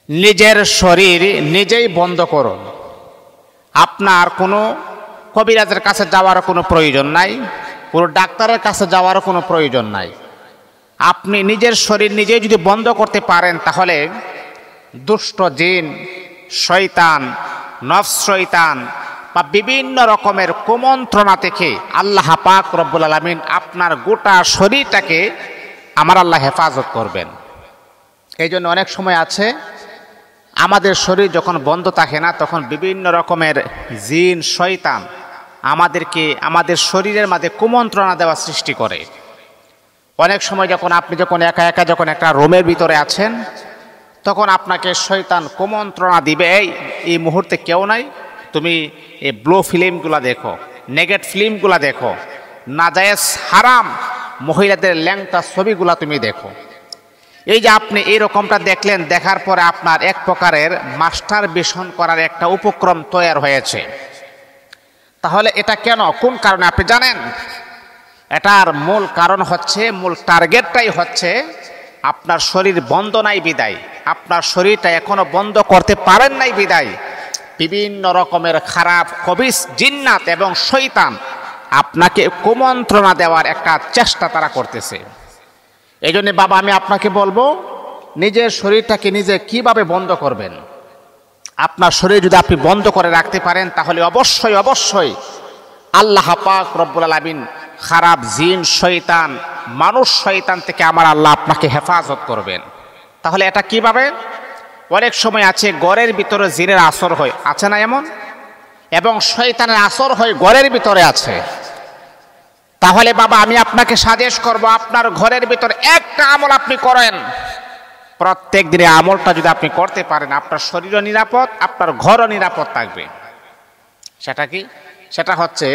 নিজের শরীর নিজেই বন্ধ করুন। আপনার কোনো কবিরাজের কাছে যাওয়ার কোনো প্রয়োজন নাই, কোনো ডাক্তারের কাছে যাওয়ার কোনো প্রয়োজন নাই। আপনি নিজের শরীর নিজেই যদি বন্ধ করতে পারেন, তাহলে দুষ্ট জিন, শয়তান, নফস শয়তান বা বিভিন্ন রকমের কুমন্ত্রণা থেকে আল্লাহ পাক রব্বুল আলামিন আপনার গোটা শরীরটাকে আমার আল্লাহ হেফাজত করবেন। এই জন্য অনেক সময় আছে আমাদের শরীর যখন বন্ধ থাকে না, তখন বিভিন্ন রকমের জিন, শয়তান আমাদেরকে আমাদের শরীরের মাঝে কুমন্ত্রণা দেওয়া সৃষ্টি করে। অনেক সময় আপনি যখন একা একা যখন একটা রুমের ভিতরে আছেন, তখন আপনাকে শয়তান কুমন্ত্রণা দিবে, এই মুহূর্তে কেউ নাই, তুমি এই ব্লু ফিল্মগুলো দেখো, নেগেটিভ ফিল্মগুলো দেখো, নাজায়েজ হারাম মহিলাদের ল্যাংটা ছবিগুলো তুমি দেখো। এই যে আপনি এই রকমটা দেখলেন, দেখার পরে আপনার এক প্রকারের মাস্টারবেশন করার একটা উপক্রম তৈরি হয়েছে। তাহলে এটা কেন, কোন কারণে আপনি জানেন? এটার মূল কারণ হচ্ছে, মূল টার্গেটটাই হচ্ছে আপনার শরীর বন্ধ নাই বিদায়, আপনার শরীরটা এখনো বন্ধ করতে পারেন নাই বিদায় বিভিন্ন রকমের খারাপ খবিস জিন্নাত এবং শয়তান আপনাকে কুমন্ত্রণা দেওয়ার একটা চেষ্টা তারা করতেছে। এই জন্য বাবা, আমি আপনাকে বলবো, নিজের শরীরটাকে নিজে কিভাবে বন্ধ করবেন। আপনার শরীর যদি আপনি বন্ধ করে রাখতে পারেন, তাহলে অবশ্যই অবশ্যই আল্লাহ পাক রব্বুল আলামিন খারাপ জিন, শয়তান, মানুষ শয়তান থেকে আমার আল্লাহ আপনাকে হেফাজত করবেন। তাহলে এটা কিভাবে? অনেক সময় আছে ঘরের ভিতরে জিনের আসর হয়, আছে না এমন? এবং শয়তানের আসর হয় ঘরের ভিতরে আছে। তাহলে বাবা, আমি আপনাকে সাজেস্ট করব, আপনার ঘরের ভিতরে একটা আমল আপনি করেন। প্রত্যেক দিনে আমলটা যদি আপনি করতে পারেন, আপনার শরীরও নিরাপদ, আপনার ঘরও নিরাপদ থাকবে। সেটা কি? সেটা হচ্ছে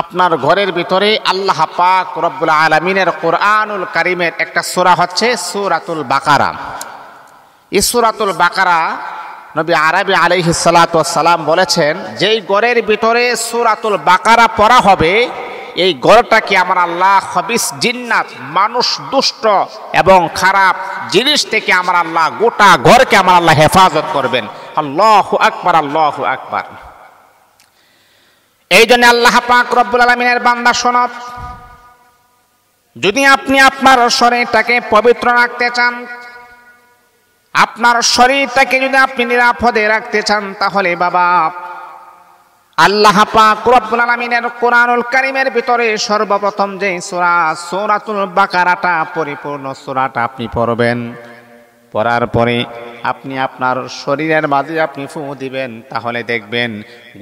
আপনার ঘরের ভিতরে আল্লাহ পাক রব্বুল আলামিনের কোরআনুল কারীমের একটা সূরা হচ্ছে সূরাতুল বাকারা। এই সূরাতুল বাকারা নবী আরবি আলাইহিস সালাতু ওয়াস সালাম বলেছেন, যেই ঘরের ভিতরে সূরাতুল বাকারা পড়া হবে, এই ঘরটাকে আমার আল্লাহ খবিস জিন্নাত, মানুষ, দুষ্ট এবং খারাপ জিনিস থেকে আমার আল্লাহ গোটা ঘরকে আমার আল্লাহ হেফাজত করবেন। আল্লাহু আকবার, আল্লাহু আকবার। এই জন্য আল্লাহ পাক রব্বুল আলামিনের বান্দা শোনো, যদি আপনি আপনার শরীরটাকে পবিত্র রাখতে চান, আপনার শরীরটাকে যদি আপনি নিরাপদে রাখতে চান, তাহলে বাবা আল্লাহ পাক রব্বুল আলামিনের কোরআনুল কারীমের ভিতরে সর্বপ্রথম যে সূরা, সূরাতুল বাকারাটা, পরিপূর্ণ সূরাটা আপনি পড়বেন। পড়ার পরে আপনি আপনার শরীরের মাঝে আপনি ফু দিবেন, তাহলে দেখবেন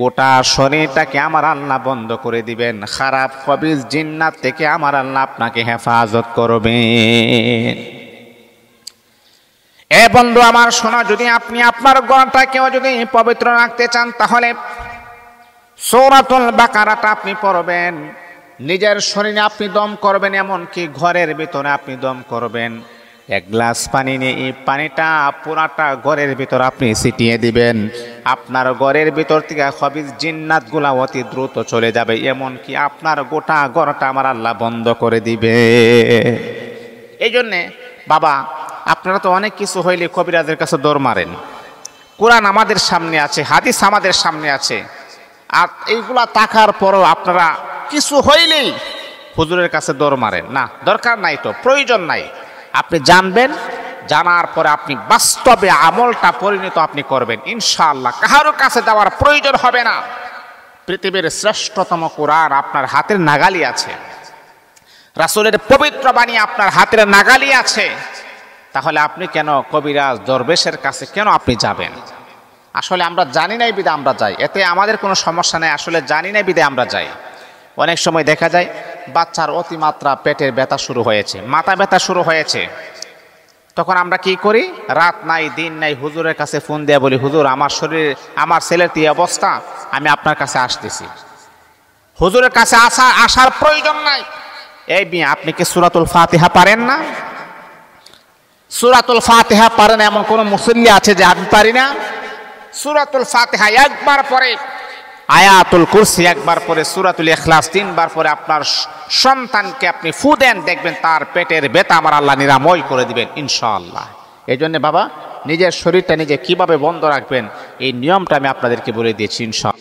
গোটা শরীরটাকে আমার আল্লাহ বন্ধ করে দিবেন। খারাপ খবিস জিন্নাত থেকে আমার আল্লাহ আপনাকে হেফাজত করবেন। এ বন্ধু আমার শোনা, যদি আপনি আপনার ঘরটাকেও যদি পবিত্র রাখতে চান, তাহলে সূরাতুল বাকারাটা আপনি পড়বেন। নিজের শরীরে আপনি দম করবেন, এমনকি ঘরের ভিতরে আপনি দম করবেন। এক গ্লাস পানি নিয়ে এই পানিটা পুরাটা ঘরের ভিতর আপনি ছিটিয়ে দিবেন। আপনার ঘরের ভিতর থেকে খবিস জিন্নাতগুলা অতি দ্রুত চলে যাবে, এমনকি আপনার গোটা ঘরটা আমার আল্লাহ বন্ধ করে দিবে। এই জন্যে বাবা, আপনারা তো অনেক কিছু হইলে কবিরাজের কাছে দৌড় মারেন। কোরআন আমাদের সামনে আছে, হাদিস আমাদের সামনে আছে, আর এইগুলা থাকার পরও আপনারা কিছু হইলেই হুজুরের কাছে দৌড় মারেন। না, দরকার নাই, তো প্রয়োজন নাই। আপনি জানবেন, জানার পরে আপনি বাস্তবে আমলটা পরিণত আপনি করবেন ইনশাআল্লাহ। কারোর কাছে যাওয়ার প্রয়োজন হবে না। পৃথিবীর শ্রেষ্ঠতম কোরআন আপনার হাতের নাগালি আছে, রাসূলের পবিত্র বাণী আপনার হাতের নাগালি আছে। তাহলে আপনি কেন কবিরাজ দরবেশের কাছে কেন আপনি যাবেন? আসলে আমরা জানি নাই বিধায় আমরা যাই, এতে আমাদের কোনো সমস্যা নেই। আসলে জানি নাই বিধায় আমরা যাই। অনেক সময় দেখা যায় বাচ্চার অতিমাত্রা পেটের ব্যথা শুরু হয়েছে, মাথা ব্যথা শুরু হয়েছে, তখন আমরা কি করি? রাত নাই দিন নাই হুজুরের কাছে ফোন দিয়ে বলি, হুজুর আমার শরীর, আমার ছেলের এই অবস্থা, আমি আপনার কাছে আসতেছি। হুজুরের কাছে আসার প্রয়োজন নাই। এই বিয়ে, আপনি কি সূরাতুল ফাতিহা পারেন না? সূরাতুল ফাতিহা পারেন এমন কোন মুসল্লি আছে যে আমি পারি না? সূরাতুল ফাতিহা একবার পরে, আয়াতুল কুরসি একবার পরে, সূরাতুল ইখলাস 3 বার পরে আপনার সন্তানকে আপনি ফু দেন, দেখবেন তার পেটের ব্যথা আমার আল্লাহ নিরাময় করে দিবেন ইনশাআল্লাহ। এই জন্য বাবা নিজের শরীরটা নিজে কিভাবে বন্ধ রাখবেন এই নিয়মটা আমি আপনাদেরকে বলে দিয়েছি ইনশাআল্লাহ।